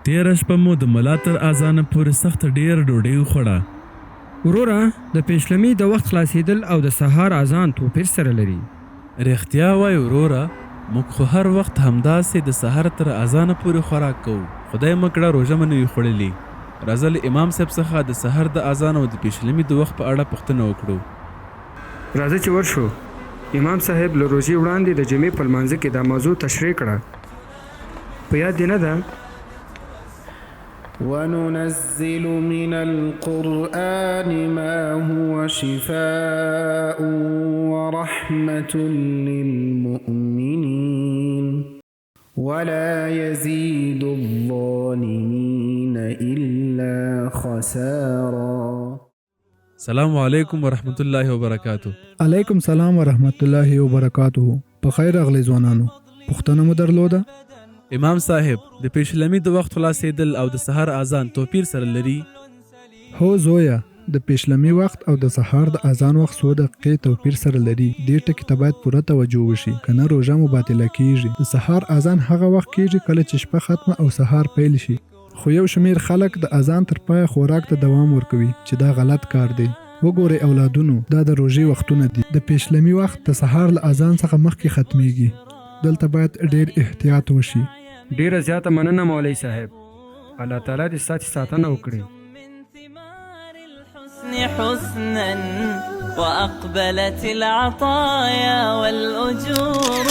تېره شپه مو د ملا تر اذانه پورې سخته ډېره ډوډۍ وخوړه. وروره د پیشلمي د وخت خلاصېدل او د سهار اذان توپیر سره لري. رښتیا وای وروره، موږ خو هر وخت همداسې د سهار تر اذانه پورې خوراک کوو. خدای مه کړه روژه مو نه وي خوړلې. راځه له امام صاحب څخه د سهار د اذان او د پیشلمي د وخت په اړه پوښتنه وکړو. راځه چې ورشو. امام صاحب له روژې وړاندې د جمعې په لمانځه کې دا موضوع تشریح کړه. په یاد دې نه ده؟ وننزل من القرآن ما هو شفاء ورحمة للمؤمنين ولا يزيد الظالمين إلا خسارا. السلام علیکم ورحمت الله وبرکاتو. علیکم سلام ورحمت الله وبرکاتو. په خیر اغلی ځوانانو، پوښتنه مو درلوده؟ امام صاحب، د پیشلمي د وخت خلاصېدل او د سهار اذان توپیر سره لري؟ هو زویا، د پیشلمي وخت او د سهار د اذان وخت 100 دقیقې توپیر سره لري. دې ټکي ته باید پوره توجه وشي، کنه روژه مو باطله کیږي. د سهار اذان هغه وخت کیږي کله چې شپه ختمه او سهار پیل شي. خو یو شمیر خلک د اذان تر پای خوراک ته دوام ورکوي چې دا غلط کار دی. وګورئ اولادونو، دا د روژې وختونه دي. د پیشلمي وخت د سهار له اذان څخه مخکې ختمیږي. دلته باید ډیر احتیاط وشي. ډیره زیاته مننه مولوي صاحب. الله تعالی دې ستاسو ساتنه وکړي. حسنا وأقبلت العطايا والأجور